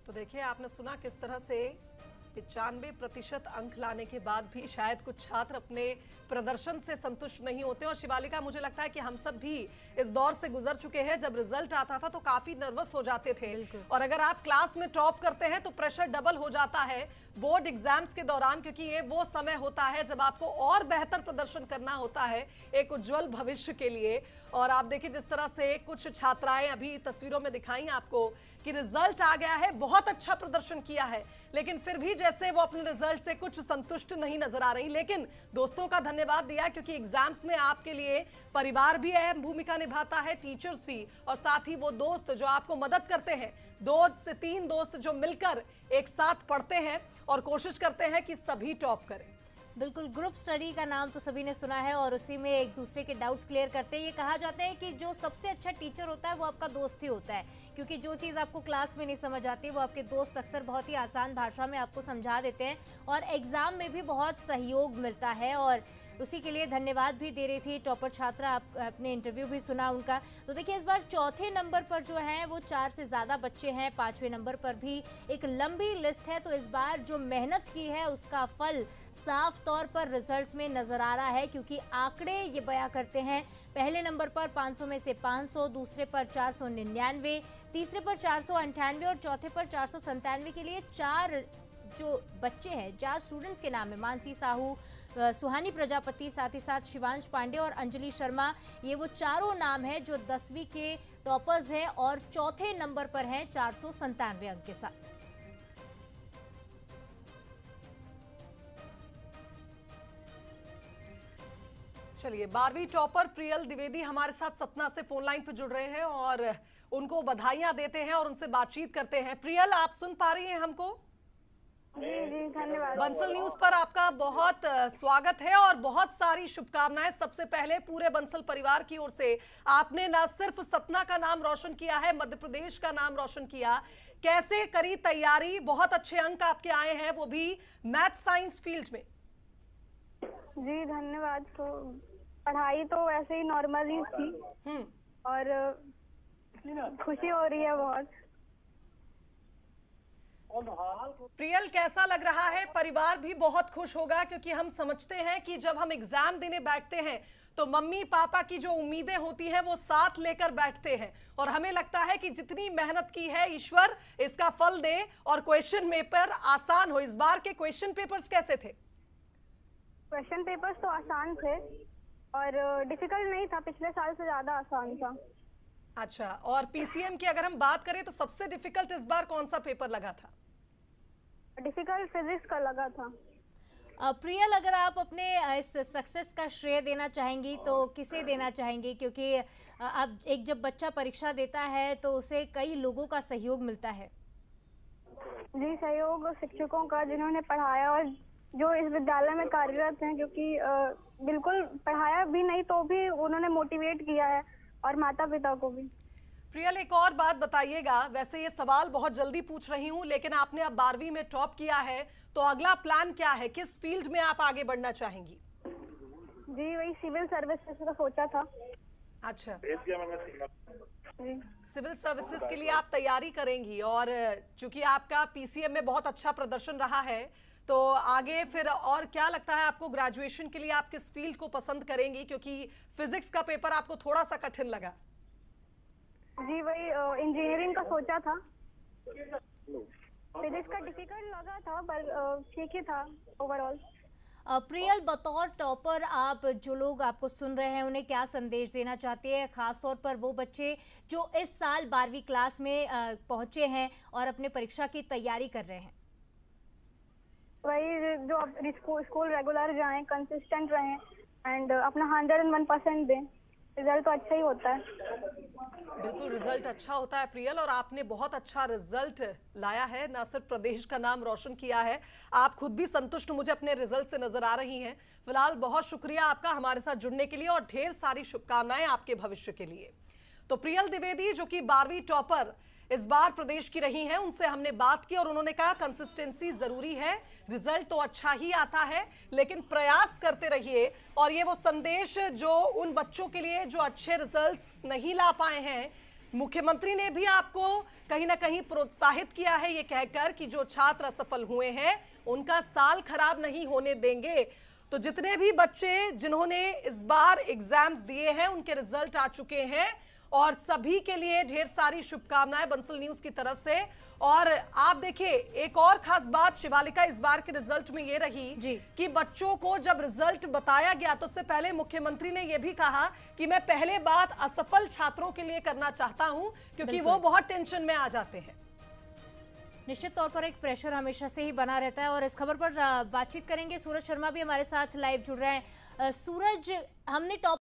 तो देखिए, आपने सुना किस तरह से 95% अंक लाने के बाद भी शायद कुछ छात्र अपने प्रदर्शन से संतुष्ट नहीं होते। और शिवालिका, मुझे लगता है कि हम सब भी इस दौर से गुजर चुके हैं। जब रिजल्ट आता था तो काफी नर्वस हो जाते थे, और अगर आप क्लास में टॉप करते हैं तो प्रेशर डबल हो जाता है बोर्ड एग्जाम्स के दौरान, क्योंकि ये वो समय होता है जब आपको और बेहतर प्रदर्शन करना होता है एक उज्जवल भविष्य के लिए। और आप देखिए जिस तरह से कुछ छात्राएं अभी तस्वीरों में दिखाई आपको कि रिजल्ट आ गया है, बहुत अच्छा प्रदर्शन किया है, लेकिन फिर भी जैसे वो अपने रिजल्ट से कुछ संतुष्ट नहीं नजर आ रही। लेकिन दोस्तों का धन्यवाद दिया, क्योंकि एग्जाम्स में आपके लिए परिवार भी अहम भूमिका निभाता है, टीचर्स भी, और साथ ही वो दोस्त जो आपको मदद करते हैं। 2 से 3 दोस्त जो मिलकर एक साथ पढ़ते हैं और कोशिश करते हैं कि सभी टॉप करें। बिल्कुल, ग्रुप स्टडी का नाम तो सभी ने सुना है और उसी में एक दूसरे के डाउट्स क्लियर करते हैं। ये कहा जाता है कि जो सबसे अच्छा टीचर होता है वो आपका दोस्त ही होता है, क्योंकि जो चीज़ आपको क्लास में नहीं समझ आती वो आपके दोस्त अक्सर बहुत ही आसान भाषा में आपको समझा देते हैं और एग्ज़ाम में भी बहुत सहयोग मिलता है। और उसी के लिए धन्यवाद भी दे रही थी टॉपर छात्रा, आपने इंटरव्यू भी सुना उनका। तो देखिए, इस बार चौथे नंबर पर जो है वो 4 से ज़्यादा बच्चे हैं, 5वें नंबर पर भी एक लंबी लिस्ट है। तो इस बार जो मेहनत की है उसका फल साफ तौर पर रिजल्ट्स में नजर आ रहा है, क्योंकि आंकड़े ये बयां करते हैं। पहले नंबर पर 500 में से 500, दूसरे पर 499, तीसरे पर 498 और चौथे पर 497 के लिए 4 जो बच्चे हैं, 4 स्टूडेंट्स के नाम है, मानसी साहू, सुहानी प्रजापति, साथ ही साथ शिवांश पांडे और अंजलि शर्मा। ये वो चारों नाम हैं जो 10वीं के टॉपर्स हैं और चौथे नंबर पर हैं 497 अंक के साथ। चलिए, 12वीं टॉपर प्रियल द्विवेदी हमारे साथ सतना से फोन लाइन पर जुड़ रहे हैं और उनको बधाइयां देते हैं और उनसे बातचीत करते हैं। प्रियल, आप सुन पा रही हैं हमको? जी धन्यवाद। बंसल न्यूज पर आपका बहुत स्वागत है और बहुत सारी शुभकामनाएं। सबसे पहले पूरे बंसल परिवार की ओर से आपने न सिर्फ सतना का नाम रोशन किया है, मध्य प्रदेश का नाम रोशन किया। कैसे करी तैयारी? बहुत अच्छे अंक आपके आए हैं, वो भी मैथ साइंस फील्ड में। जी धन्यवाद। तो पढ़ाई तो वैसे ही नॉर्मल ही थी और खुशी हो रही है बहुत। प्रियल, कैसा लग रहा है? परिवार भी बहुत खुश होगा, क्योंकि हम समझते हैं कि जब हम एग्जाम देने बैठते हैं तो मम्मी पापा की जो उम्मीदें होती हैं वो साथ लेकर बैठते हैं, और हमें लगता है कि जितनी मेहनत की है ईश्वर इसका फल दे और क्वेश्चन पेपर आसान हो। इस बार के क्वेश्चन पेपर्स कैसे थे? क्वेश्चन पेपर्स तो आसान थे और डिफिकल्ट नहीं था, पिछले साल से ज्यादा आसान था। अच्छा, और पीसीएम की अगर हम बात करें तो सबसे डिफिकल्ट इस बार कौन सा पेपर लगा था? डिफिकल्ट फिजिक्स का लगा था। प्रियल, अगर आप अपने इस सक्सेस का श्रेय देना चाहेंगी तो किसे देना चाहेंगी? क्योंकि अब एक जब बच्चा परीक्षा देता है तो उसे कई लोगों का सहयोग मिलता है। जी, सहयोग शिक्षकों का जिन्होंने पढ़ाया और जो इस विद्यालय में कार्यरत हैं, क्योंकि बिल्कुल पढ़ाया भी नहीं तो भी उन्होंने मोटिवेट किया है, और माता पिता को भी। प्रियल, एक और बात बताइएगा, वैसे ये सवाल बहुत जल्दी पूछ रही हूँ, लेकिन आपने अब 12वीं में टॉप किया है तो अगला प्लान क्या है? किस फील्ड में आप आगे बढ़ना चाहेंगी? जी, वही सिविल सर्विसेज का सोचा था। अच्छा, जी। सिविल सर्विसेज के लिए आप तैयारी करेंगी, और चूंकि आपका पीसीएम में बहुत अच्छा प्रदर्शन रहा है तो आगे फिर और क्या लगता है आपको? ग्रेजुएशन के लिए आप किस फील्ड को पसंद करेंगी, क्योंकि फिजिक्स का पेपर आपको थोड़ा सा कठिन लगा? जी, वही इंजीनियरिंग का सोचा था। फिजिक्स का डिफिकल्ट लगा था पर ठीक ही था ओवरऑल। प्रियल, बतौर टॉपर आप, जो लोग आपको सुन रहे हैं उन्हें क्या संदेश देना चाहते हैं, खासतौर पर वो बच्चे जो इस साल 12वीं क्लास में पहुंचे हैं और अपने परीक्षा की तैयारी कर रहे हैं? वही, जो अब स्कूल रेगुलर जाएं, कंसिस्टेंट रहें एंड अपना 101% दें, रिजल्ट तो अच्छा ही होता है। बिल्कुल, रिजल्ट अच्छा होता है प्रियल, और आपने बहुत अच्छा रिजल्ट लाया है, ना सिर्फ प्रदेश का नाम रोशन किया है, आप खुद भी संतुष्ट मुझे अपने रिजल्ट से नजर आ रही हैं। फिलहाल बहुत शुक्रिया आपका हमारे साथ जुड़ने के लिए और ढेर सारी शुभकामनाएं आपके भविष्य के लिए। तो प्रियल द्विवेदी जो कि 12वीं टॉपर इस बार प्रदेश की रही हैं, उनसे हमने बात की और उन्होंने कहा कंसिस्टेंसी जरूरी है, रिजल्ट तो अच्छा ही आता है लेकिन प्रयास करते रहिए। और ये वो संदेश जो उन बच्चों के लिए जो अच्छे रिजल्ट्स नहीं ला पाए हैं, मुख्यमंत्री ने भी आपको कहीं ना कहीं प्रोत्साहित किया है ये कहकर कि जो छात्र असफल हुए हैं उनका साल खराब नहीं होने देंगे। तो जितने भी बच्चे जिन्होंने इस बार एग्जाम्स दिए हैं उनके रिजल्ट आ चुके हैं और सभी के लिए ढेर सारी शुभकामनाएं बंसल न्यूज की तरफ से। और आप देखिए एक और खास बात शिवालिका इस बार के रिजल्ट में ये रही कि बच्चों को जब रिजल्ट बताया गया तो उससे पहले मुख्यमंत्री ने यह भी कहा कि मैं पहले बात असफल छात्रों के लिए करना चाहता हूं क्योंकि वो बहुत टेंशन में आ जाते हैं। निश्चित तौर पर एक प्रेशर हमेशा से ही बना रहता है और इस खबर पर बातचीत करेंगे। सूरज शर्मा भी हमारे साथ लाइव जुड़ रहे हैं। सूरज, हमने टॉप